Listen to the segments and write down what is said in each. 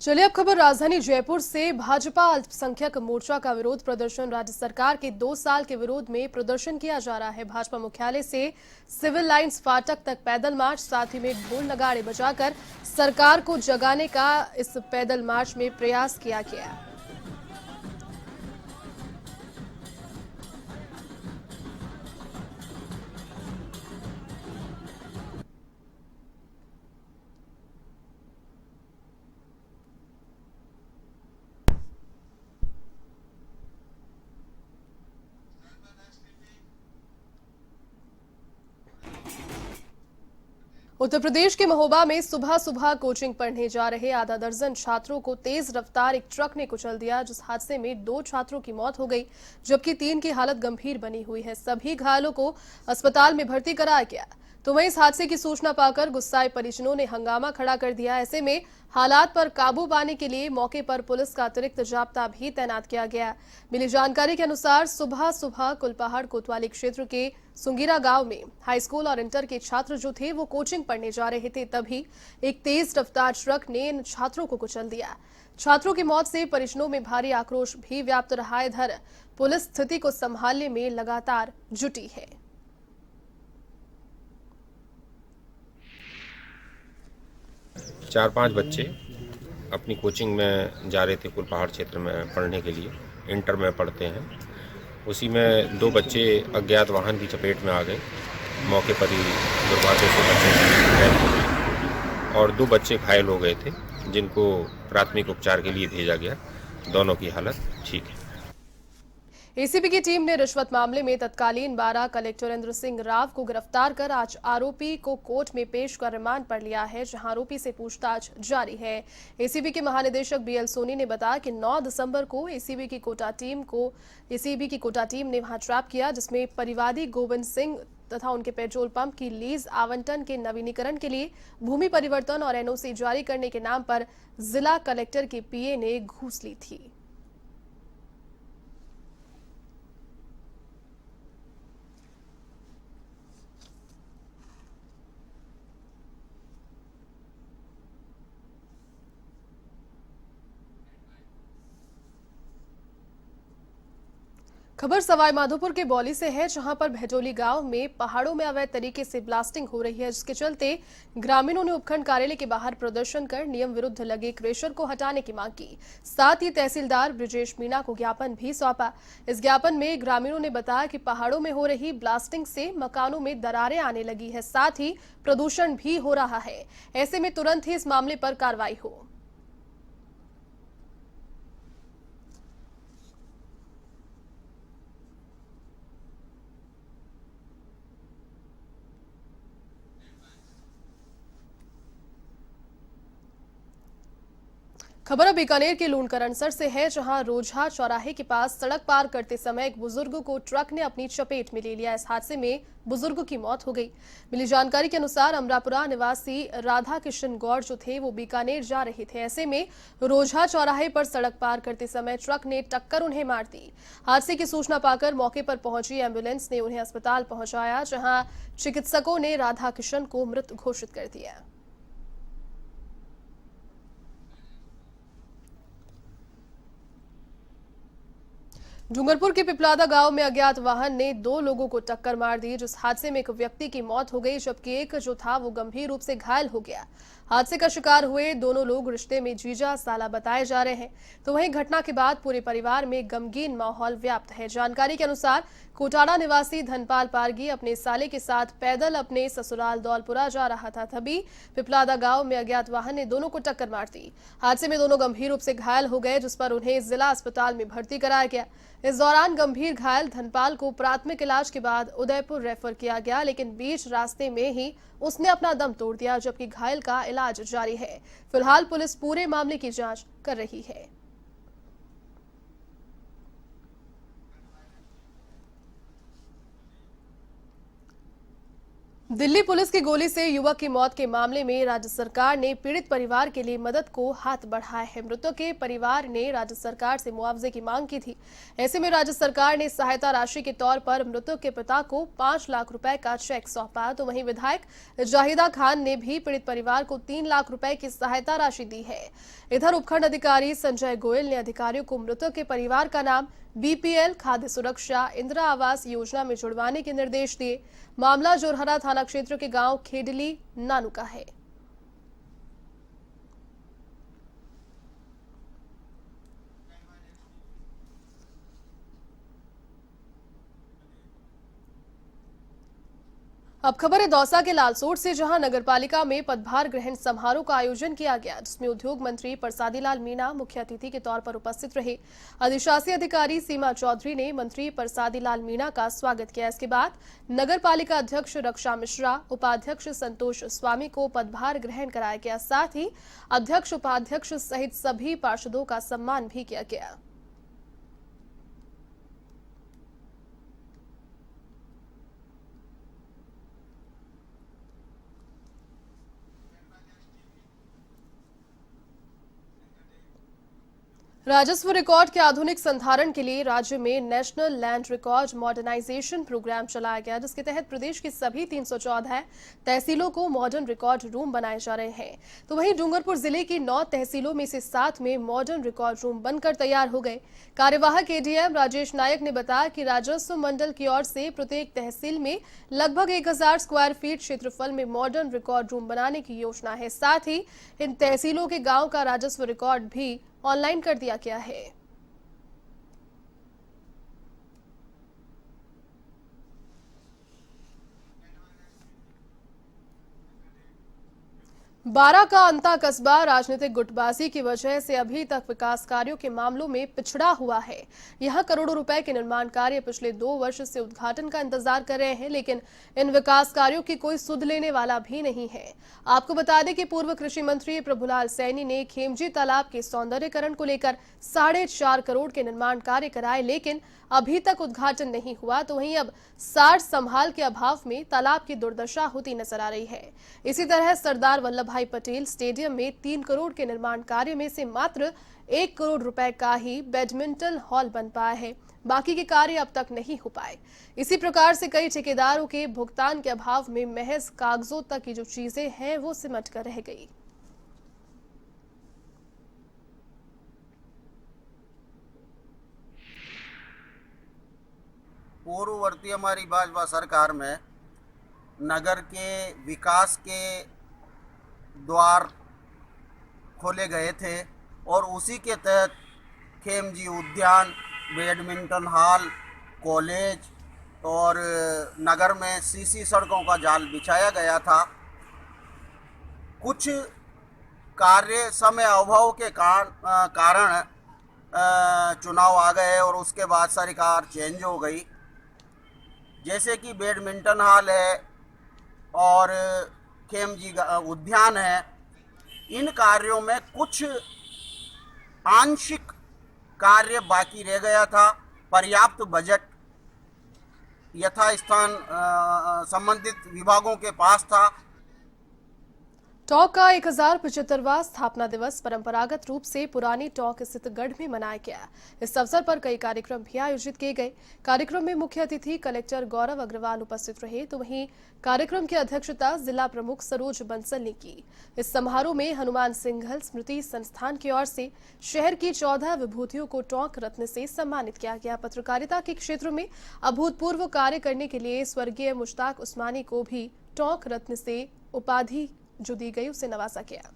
चलिए अब खबर राजधानी जयपुर से। भाजपा अल्पसंख्यक मोर्चा का विरोध प्रदर्शन। राज्य सरकार के 2 साल के विरोध में प्रदर्शन किया जा रहा है। भाजपा मुख्यालय से सिविल लाइंस फाटक तक पैदल मार्च, साथ ही में ढोल नगाड़े बजाकर सरकार को जगाने का इस पैदल मार्च में प्रयास किया गया। उत्तर प्रदेश के महोबा में सुबह सुबह कोचिंग पढ़ने जा रहे आधा दर्जन छात्रों को तेज रफ्तार एक ट्रक ने कुचल दिया, जिस हादसे में 2 छात्रों की मौत हो गई, जबकि 3 की हालत गंभीर बनी हुई है। सभी घायलों को अस्पताल में भर्ती कराया गया। तो वहीं इस हादसे की सूचना पाकर गुस्साए परिजनों ने हंगामा खड़ा कर दिया। ऐसे में हालात पर काबू पाने के लिए मौके पर पुलिस का अतिरिक्त जाब्ता भी तैनात किया गया। मिली जानकारी के अनुसार सुबह सुबह कुलपहाड़ कोतवाली क्षेत्र के सुंगीरा गांव में हाई स्कूल और इंटर के छात्र जो थे वो कोचिंग पढ़ने जा रहे थे, तभी एक तेज रफ्तार ट्रक ने इन छात्रों को कुचल दिया। छात्रों की मौत से परिजनों में भारी आक्रोश भी व्याप्त रहा। इधर पुलिस स्थिति को संभालने में लगातार जुटी है। चार पांच बच्चे अपनी कोचिंग में जा रहे थे कुलपहाड़ क्षेत्र में पढ़ने के लिए। इंटर में पढ़ते हैं। उसी में 2 बच्चे अज्ञात वाहन की चपेट में आ गए। मौके पर ही दुर्भाग्य से बच्चों की डेथ हो गई और 2 बच्चे घायल हो गए थे, जिनको प्राथमिक उपचार के लिए भेजा गया। दोनों की हालत ठीक है। एसीबी की टीम ने रिश्वत मामले में तत्कालीन बारा कलेक्टर इंद्र सिंह राव को गिरफ्तार कर आज आरोपी को कोर्ट में पेश कर रिमांड पर लिया है, जहां आरोपी से पूछताछ जारी है। एसीबी के महानिदेशक बीएल सोनी ने बताया कि 9 दिसंबर को एसीबी की कोटा टीम ने वहां ट्रैप किया, जिसमें परिवादी गोविंद सिंह तथा उनके पेट्रोल पंप की लीज आवंटन के नवीनीकरण के लिए भूमि परिवर्तन और एनओसी जारी करने के नाम पर जिला कलेक्टर के पीए ने घूस ली थी। खबर सवाई माधोपुर के बौली से है, जहां पर भैटोली गांव में पहाड़ों में अवैध तरीके से ब्लास्टिंग हो रही है, जिसके चलते ग्रामीणों ने उपखंड कार्यालय के बाहर प्रदर्शन कर नियम विरुद्ध लगे क्रेशर को हटाने की मांग की। साथ ही तहसीलदार ब्रिजेश मीणा को ज्ञापन भी सौंपा। इस ज्ञापन में ग्रामीणों ने बताया कि पहाड़ों में हो रही ब्लास्टिंग से मकानों में दरारें आने लगी है, साथ ही प्रदूषण भी हो रहा है। ऐसे में तुरंत ही इस मामले पर कार्रवाई हो। खबर अब बीकानेर के लूणकरणसर से है, जहां रोजहा चौराहे के पास सड़क पार करते समय एक बुजुर्ग को ट्रक ने अपनी चपेट में ले लिया। इस हादसे में बुजुर्ग की मौत हो गई। मिली जानकारी के अनुसार अमरापुरा निवासी राधा किशन गौड़ जो थे वो बीकानेर जा रहे थे। ऐसे में रोजहा चौराहे पर सड़क पार करते समय ट्रक ने टक्कर उन्हें मार दी। हादसे की सूचना पाकर मौके पर पहुंची एम्बुलेंस ने उन्हें अस्पताल पहुंचाया, जहां चिकित्सकों ने राधा किशन को मृत घोषित कर दिया। डूंगरपुर के पिपलादा गांव में अज्ञात वाहन ने 2 लोगों को टक्कर मार दी, जिस हादसे में एक व्यक्ति की मौत हो गई, जबकि एक जो था वो गंभीर रूप से घायल हो गया। हादसे का शिकार हुए दोनों लोग रिश्ते में जीजा साला बताए जा रहे हैं। तो वहीं घटना के बाद पूरे परिवार में गमगीन माहौल व्याप्त है। जानकारी के अनुसार कोटाड़ा निवासी धनपाल पारगी अपने साले के साथ पैदल अपने ससुराल दौलपुरा जा रहा था, तभी पिपलादा गांव में अज्ञात वाहन ने दोनों को टक्कर मार दी। हादसे में दोनों गंभीर रूप से घायल हो गए, जिस पर उन्हें जिला अस्पताल में भर्ती कराया गया। इस दौरान गंभीर घायल धनपाल को प्राथमिक इलाज के बाद उदयपुर रेफर किया गया, लेकिन बीच रास्ते में ही उसने अपना दम तोड़ दिया, जबकि घायल का इलाज जारी है। फिलहाल पुलिस पूरे मामले की जांच कर रही है। दिल्ली पुलिस की गोली से युवक की मौत के मामले में राज्य सरकार ने पीड़ित परिवार के लिए मदद को हाथ बढ़ाया है। मृतक के परिवार ने राज्य सरकार से मुआवजे की मांग की थी। ऐसे में राज्य सरकार ने सहायता राशि के तौर पर मृतक के पिता को 5 लाख रुपए का चेक सौंपा। तो वहीं विधायक जाहिदा खान ने भी पीड़ित परिवार को 3 लाख रुपए की सहायता राशि दी है। इधर उपखंड अधिकारी संजय गोयल ने अधिकारियों को मृतक के परिवार का नाम बीपीएल, खाद्य सुरक्षा, इंदिरा आवास योजना में जुड़वाने के निर्देश दिए। मामला जोरहरा थाना क्षेत्र के गांव खेडली नानू का है। अब खबर है दौसा के लालसोट से, जहां नगरपालिका में पदभार ग्रहण समारोह का आयोजन किया गया, जिसमें उद्योग मंत्री परसादी लाल मीणा मुख्य अतिथि के तौर पर उपस्थित रहे। अधिशासी अधिकारी सीमा चौधरी ने मंत्री परसादी लाल मीणा का स्वागत किया। इसके बाद नगरपालिका अध्यक्ष रक्षा मिश्रा, उपाध्यक्ष संतोष स्वामी को पदभार ग्रहण कराया गया। साथ ही अध्यक्ष, उपाध्यक्ष सहित सभी पार्षदों का सम्मान भी किया गया। राजस्व रिकॉर्ड के आधुनिक संधारण के लिए राज्य में national land record modernisation programme चलाया गया, जिसके तहत प्रदेश की सभी 314 तहसीलों को मॉडर्न रिकॉर्ड रूम बनाए जा रहे हैं। तो वहीं डूंगरपुर जिले की 9 तहसीलों में से 7 में मॉडर्न रिकॉर्ड रूम बनकर तैयार हो गए। कार्यवाहक एडीएम राजेश नायक ने बताया कि राजस्व मंडल की ओर से प्रत्येक तहसील में लगभग 1000 स्क्वायर फीट क्षेत्रफल में मॉडर्न रिकॉर्ड रूम बनाने की योजना है। साथ ही इन तहसीलों के गांव का राजस्व रिकॉर्ड भी ऑनलाइन कर दिया गया है। 12 का अंता कस्बा राजनीतिक गुटबाजी की वजह से अभी तक विकास कार्यों के मामलों में पिछड़ा हुआ है। यहां करोड़ों रुपए के निर्माण कार्य पिछले 2 वर्ष से उद्घाटन का इंतजार कर रहे हैं, लेकिन इन विकास कार्यों की कोई सुध लेने वाला भी नहीं है। आपको बता दें कि पूर्व कृषि मंत्री प्रभुलाल सैनी ने खेमजी तालाब के सौंदर्यीकरण को लेकर 4.5 करोड़ के निर्माण कार्य कराए, लेकिन अभी तक उद्घाटन नहीं हुआ। तो वहीं अब सार संभाल के अभाव में तालाब की दुर्दशा होती नजर आ रही है। इसी तरह सरदार वल्लभ भाई पटेल स्टेडियम में 3 करोड़ के निर्माण कार्य में से मात्र 1 करोड़ रुपए का ही बैडमिंटन हॉल बन पाया है। बाकी के कार्य अब तक नहीं हो पाए। इसी प्रकार से कई ठेकेदारों के भुगतान के अभाव में महज कागजों तक की जो चीजें हैं वो सिमट कर रह गई। पूर्ववर्ती हमारी भाजपा सरकार में नगर के विकास के द्वार खोले गए थे और उसी के तहत खेमजी उद्यान, बैडमिंटन हॉल, कॉलेज और नगर में सीसी सड़कों का जाल बिछाया गया था। कुछ कार्य समय अभाव के कारण चुनाव आ गए और उसके बाद सरकार चेंज हो गई। जैसे कि बैडमिंटन हॉल है और खेमजी उद्यान है, इन कार्यों में कुछ आंशिक कार्य बाकी रह गया था। पर्याप्त बजट यथास्थान संबंधित विभागों के पास था। टोंक का 1075वां स्थापना दिवस परंपरागत रूप से पुरानी टोंक स्थित गढ़ में मनाया गया। इस अवसर पर कई कार्यक्रम भी आयोजित किए गए। कार्यक्रम में मुख्य अतिथि कलेक्टर गौरव अग्रवाल उपस्थित रहे। तो वहीं कार्यक्रम की अध्यक्षता जिला प्रमुख सरोज बंसल ने की। इस समारोह में हनुमान सिंघल स्मृति संस्थान की ओर से शहर की 14 विभूतियों को टोंक रत्न से सम्मानित किया गया। पत्रकारिता के क्षेत्र में अभूतपूर्व कार्य करने के लिए स्वर्गीय मुश्ताक उस्मानी को भी टोंक रत्न से उपाधि जो दी गई उसे नवाजा गया।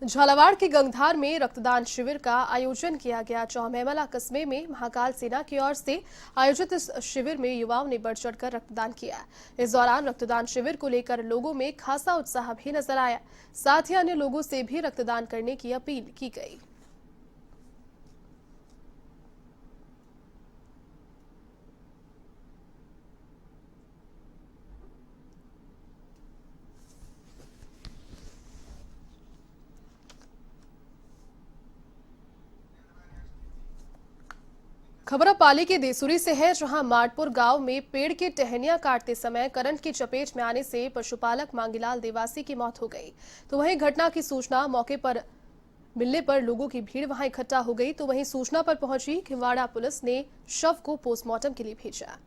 झालावाड़ के गंगधार में रक्तदान शिविर का आयोजन किया गया। चौमेमला कस्बे में महाकाल सेना की ओर से आयोजित इस शिविर में युवाओं ने बढ़ चढ़कर रक्तदान किया। इस दौरान रक्तदान शिविर को लेकर लोगों में खासा उत्साह भी नजर आया। साथ ही अन्य लोगों से भी रक्तदान करने की अपील की गई। खबर पाली के देसुरी से है, जहां माटपुर गांव में पेड़ की टहनियां काटते समय करंट की चपेट में आने से पशुपालक मांगीलाल देवासी की मौत हो गई। तो वहीं घटना की सूचना मौके पर मिलने पर लोगों की भीड़ वहां इकट्ठा हो गई। तो वहीं सूचना पर पहुंची खिंवाड़ा पुलिस ने शव को पोस्टमार्टम के लिए भेजा।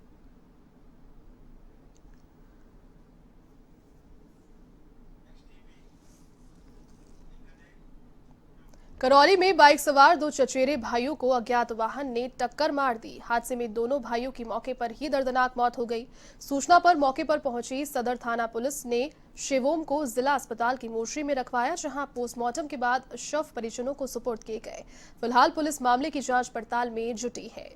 करौली में बाइक सवार दो चचेरे भाइयों को अज्ञात वाहन ने टक्कर मार दी। हादसे में दोनों भाइयों की मौके पर ही दर्दनाक मौत हो गई। सूचना पर मौके पर पहुंची सदर थाना पुलिस ने शिवोम को जिला अस्पताल की मोर्चरी में रखवाया, जहां पोस्टमार्टम के बाद शव परिजनों को सुपुर्द किए गए। फिलहाल पुलिस मामले की जांच पड़ताल में जुटी है।